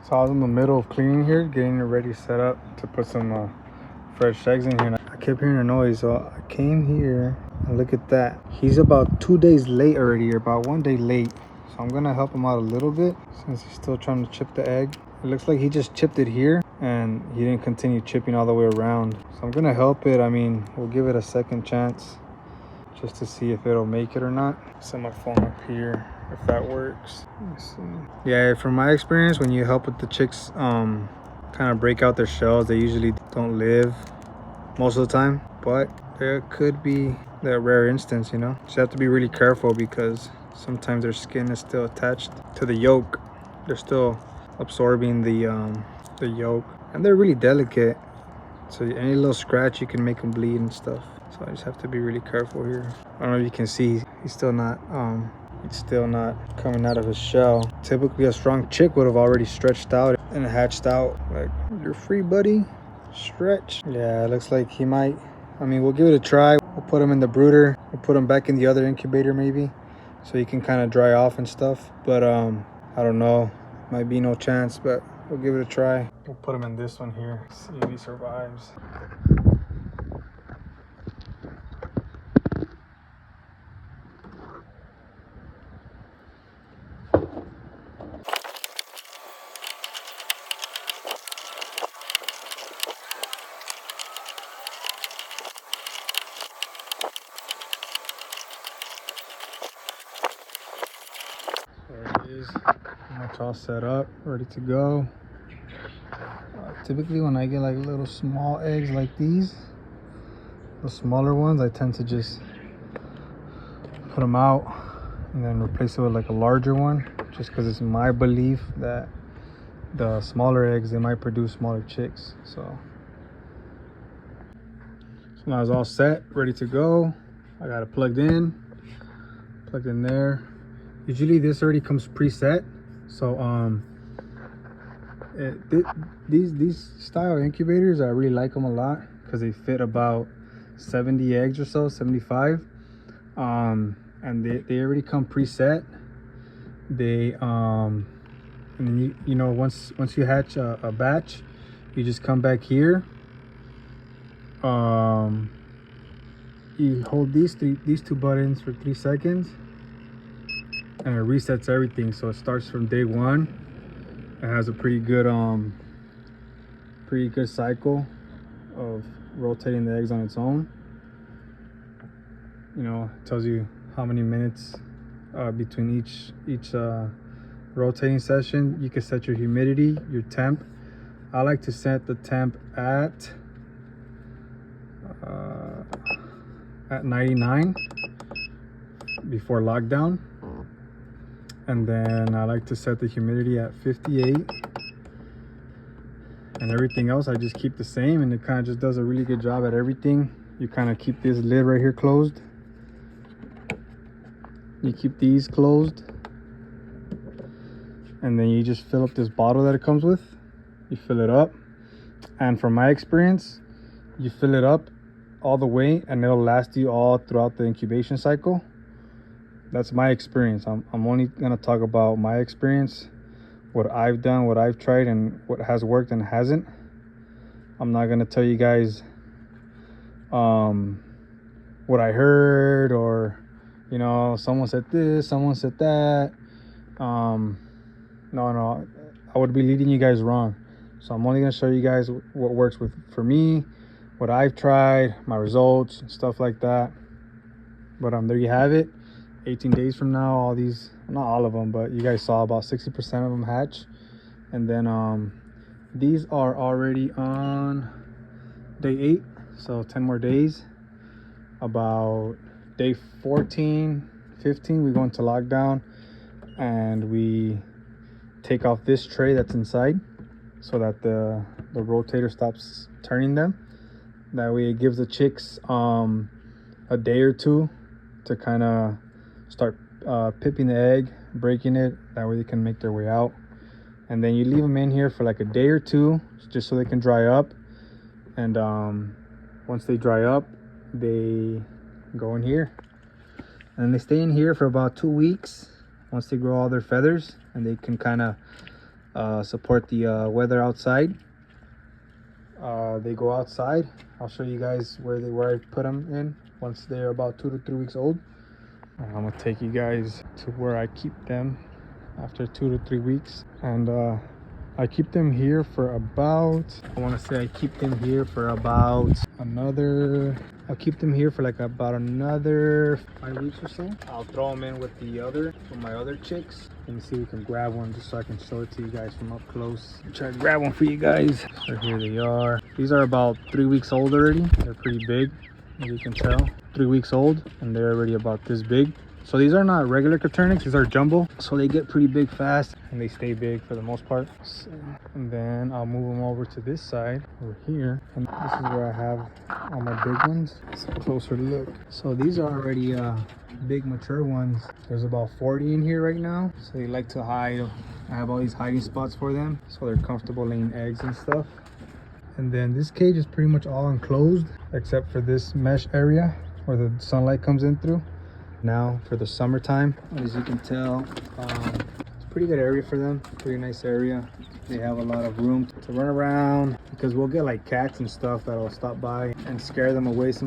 So I was in the middle of cleaning here, getting it ready set up to put some fresh eggs in here. And I kept hearing a noise, so I came here and look at that. He's about 2 days late already, or about 1 day late. So I'm gonna help him out a little bit since he's still trying to chip the egg. It looks like he just chipped it here and he didn't continue chipping all the way around. So I'm gonna help it. I mean, we'll give it a second chance just to see if it'll make it or not. Set my phone up here if that works. Let's see. Yeah, from my experience, when you help with the chicks kind of break out their shells, they usually don't live most of the time, but there could be that rare instance, you know. Just have to be really careful because sometimes their skin is still attached to the yolk. They're still absorbing the yolk, and they're really delicate, so any little scratch you can make them bleed and stuff. So I just have to be really careful here. I don't know if you can see, he's still not coming out of his shell. Typically a strong chick would have already stretched out and hatched out. Like, you're free, buddy, stretch. Yeah, it looks like he might. I mean, we'll give it a try. We'll put him in the brooder. We'll put him back in the other incubator maybe, so he can kind of dry off and stuff. But I don't know, might be no chance, but we'll give it a try. We'll put him in this one here, see if he survives. There it is, pretty much all set up, ready to go. Typically when I get like little small eggs like these, the smaller ones, I tend to just put them out and then replace it with like a larger one, just because it's my belief that the smaller eggs, they might produce smaller chicks. So now it's all set, ready to go. I got it plugged in there. Usually this already comes preset, so these style incubators, I really like them a lot because they fit about 70 eggs or so, 75, and they already come preset. They and then you know, once you hatch a batch, you just come back here, you hold these two buttons for 3 seconds and it resets everything. So it starts from day one. It has a pretty good cycle of rotating the eggs on its own. You know, it tells you how many minutes between each rotating session. You can set your humidity, your temp. I like to set the temp at 99 before lockdown, and then I like to set the humidity at 58, and everything else I just keep the same, and it kind of just does a really good job at everything. You kind of keep this lid right here closed, you keep these closed, and then you just fill up this bottle that it comes with. You fill it up, and from my experience, you fill it up all the way and it'll last you all throughout the incubation cycle. That's my experience. I'm only gonna talk about my experience, what I've done, what I've tried, and what has worked and hasn't. I'm not gonna tell you guys what I heard, or you know, someone said this, someone said that. No, I would be leading you guys wrong. So I'm only gonna show you guys what works for me, what I've tried, my results, stuff like that. But there you have it. 18 days from now, all these, not all of them, but you guys saw about 60% of them hatch. And then these are already on day 8, so 10 more days. About day 14, 15, we go into lockdown and we take off this tray that's inside so that the rotator stops turning them. That way it gives the chicks a day or two to kind of start pipping the egg, breaking it. That way they can make their way out. And then you leave them in here for like a day or two just so they can dry up. And once they dry up, they go in here and they stay in here for about 2 weeks once they grow all their feathers, and they can kind of support the weather outside. They go outside. I'll show you guys where I put them in once they're about 2 to 3 weeks old. I'm gonna take you guys to where I keep them after 2 to 3 weeks, and I keep them here for about, I want to say I keep them here for about another, I'll keep them here for like about another 5 weeks or so. I'll throw them in with my other chicks. Let me see if we can grab one just so I can show it to you guys from up close. Try to grab one for you guys. So here they are. These are about 3 weeks old already. They're pretty big, as you can tell. 3 weeks old, and they're already about this big. So these are not regular Cotournix, these are jumbo. So they get pretty big fast and they stay big for the most part. So, and then I'll move them over to this side over here. And this is where I have all my big ones. It's a closer look. So these are already big mature ones. There's about 40 in here right now. So they like to hide. I have all these hiding spots for them, so they're comfortable laying eggs and stuff. And then this cage is pretty much all enclosed except for this mesh area where the sunlight comes in through. Now for the summertime, as you can tell, it's a pretty good area for them. Pretty nice area. They have a lot of room to run around, because we'll get like cats and stuff that'll stop by and scare them away sometimes.